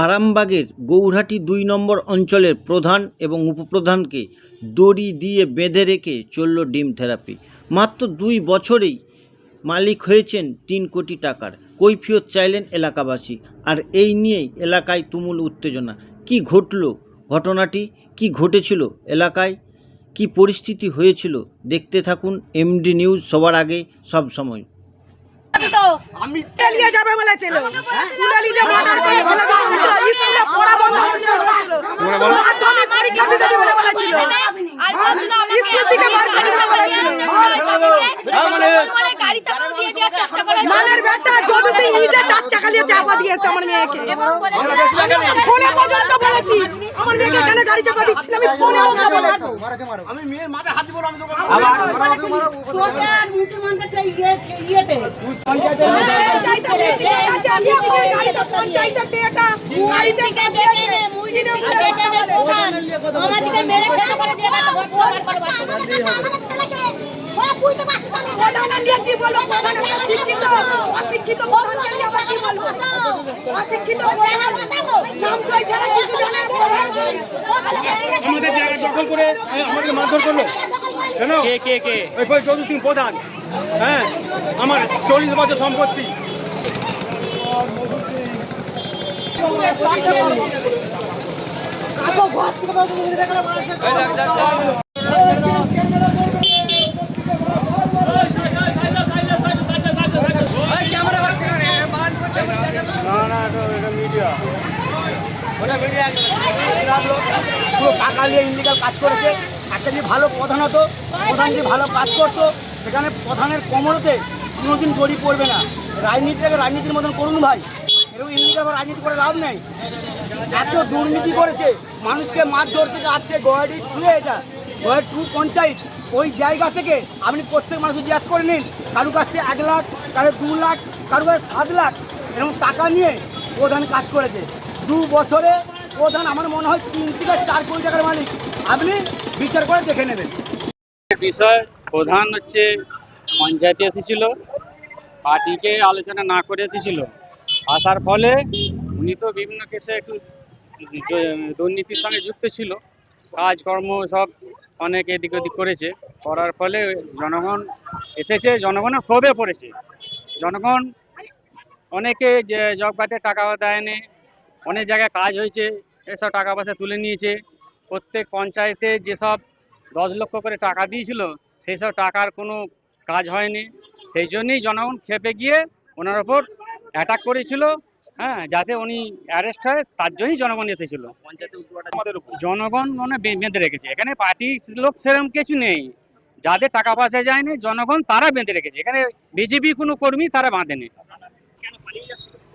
আরামবাগের গৌরহাটি ২ নম্বর অঞ্চলের প্রধান এবং উপপ্রধানকে দড়ি দিয়ে বেঁধে রেখে চলল ডিম থেরাপি। মাত্র ২ বছরেই মালিক হয়েছেন ৩ কোটি টাকার। কৈফিয়ত চাইলেন এলাকাবাসী। আর এই নিয়েই এলাকায় তুমুল উত্তেজনা। কি ঘটল ঘটনাটি, কি ঘটেছিল এলাকায়, কি পরিস্থিতি হয়েছিল, দেখতে থাকুন এমডি নিউজ, সবার আগে সব সময়। আমি তেলিয়ে যাবে বলেছিল, কুড়ালি যে মর্ডার করে ফেলে বলেছিল, স্কুলে পড়া বন্ধ করে দিবে বলেছিল, মাধ্যমিক পরীক্ষা দিতে দিবে বলেছিল, স্কুল থেকে বার করে দিবে বলেছিল। মানের বেটা যদু সিং নিজে 4 চাকা নিয়ে চাপা দিয়েছে আমার মেয়েকে। ফোনে পর্যন্ত বলেছি আমার মেয়েকে কেন গাড়ি চাপা দিচ্ছিল, আমি ফোনেও বলেছি। আমি মেয়ের মাথায় হাত দিব, আমি তোকে তোকে আর মুসলমানকে চাই ইয়েতে আমাদেরকে মেরে খেলা করে দিয়ে আমাদের জায়গা দখল করে আমাকে মারধর করলো কেন? কে ওই যদু সিং প্রধান। হ্যাঁ, আমার 40 বছর সম্পত্তি। পুরো টাকা নিয়ে ইনলিগাল কাজ করেছে। একটা যদি ভালো প্রধান হতো, প্রধান যদি ভালো কাজ করতো, সেখানে প্রধানের কোমরেতে কোনোদিন দড়ি পড়বে না। রাজনীতিটাকে রাজনীতির মতন করুন ভাই, এরকম ইনলিগাল রাজনীতি করে লাভ নেই। এত দুর্নীতি করেছে, মানুষকে মারধর থেকে আজকে গয়াটি টুয়ে, এটা গয়াটি 2 পঞ্চায়েত, ওই জায়গা থেকে আপনি প্রত্যেক মানুষ জিজ্ঞাসা করে নিন, কারো কাছ থেকে 1 লাখ, কারো 2 লাখ, কারো কাছে 7 লাখ এরকম টাকা নিয়ে প্রধান কাজ করেছে। 2 বছরে প্রধান আমার মনে হয় 3 থেকে 4 কোটি টাকার মালিক। আপনি বিচার করে দেখে নেবেন। বিষয় প্রধান হচ্ছে পঞ্চায়েতে এসেছিল, পার্টিকে আলোচনা না করে এসেছিল। আসার ফলে উনি তো বিভিন্ন কেসে একটু দুর্নীতির সঙ্গে যুক্ত ছিল, কাজকর্ম সব অনেক এদিক ওদিক করেছে। করার ফলে জনগণ এসেছে, জনগণের ক্ষোভে পড়েছে। জনগণ অনেকে যে জব কার্ডে টাকা দেয়নি, অনেক জায়গায় কাজ হয়েছে, এসব টাকা পয়সা তুলে নিয়েছে। প্রত্যেক পঞ্চায়েতে যেসব 10 লক্ষ করে টাকা দিয়েছিল, সেই সব টাকার কোনো কাজ হয়নি। সেই জন্যই জনগণ ক্ষেপে গিয়ে ওনার ওপর অ্যাটাক করেছিল। হ্যাঁ, যাতে উনি অ্যারেস্ট হয়, তার জন্যই জনগণ এসেছিল। জনগণ মানে বেঁধে রেখেছে, এখানে পার্টি লোক সেরকম কিছু নেই। যাদের টাকা পয়সা যায়নি, জনগণ তারা বেঁধে রেখেছে। এখানে বিজেপি কোনো কর্মী তারা বাঁধেনি।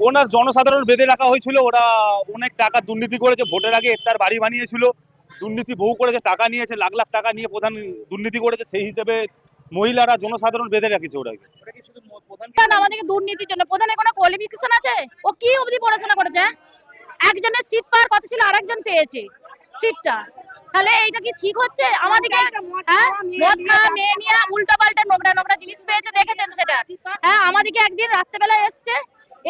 ওনার জনসাধারণ বেঁধে রাখা হয়েছিল। ওরা অনেক টাকা দুর্নীতি করেছে, ভোটের আগে তার বাড়ি বানিয়েছিল, দুর্নীতি বহু করেছে, টাকা নিয়েছে, লাখ লাখ টাকা নিয়ে প্রধান দুর্নীতি করেছে। সেই হিসেবে মহিলারা জনসাধারণ বেঁধে রেখেছে ওটাকে। আমাদেরকে দুর্নীতির জন্য প্রধানের কোনো কোয়ালিফিকেশন আছে? ও কি অবধি পড়াশোনা করেছে? একজনের সিট পাওয়ার কথা ছিল, আরেকজন পেয়েছে সিটটা। তাহলে এইটা কি ঠিক হচ্ছে? আমাদেরকে মদ খাওয়া মেয়ে নিয়ে উল্টো পাল্টা নোংরা নোংরা জিনিস পেয়েছে, দেখেছেন সেটা? হ্যাঁ, আমাদেরকে একদিন রাত্রেবেলা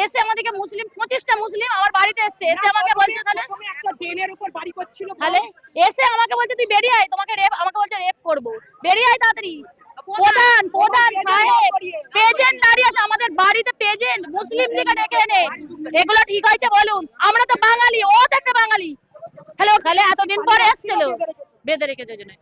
এসে আমাদেরকে মুসলিম 25টা মুসলিম আমার বাড়িতে এসে আমাকে বলছে, তাহলে একটা ড্রেনের উপর বাড়ি করছিল, তাহলে এসে আমাকে বলছে তুই বেরিয়ে আয়, তোমাকে আমাকে বলছে রেপ করবো, বেরিয়ে আয় তাড়াতাড়ি। প্রধান সাহেব পেজেন্ট দাঁড়িয়ে আছে আমাদের বাড়িতে, পেজেন্ট মুসলিম দিকে ডেকে এনে। এগুলো ঠিক হয়েছে বলুন? আমরা তো বাঙালি, ও তো একটা বাঙালি। তাহলে এতদিন পরে এসেছিল, বেঁধে রেখেছে জন্য।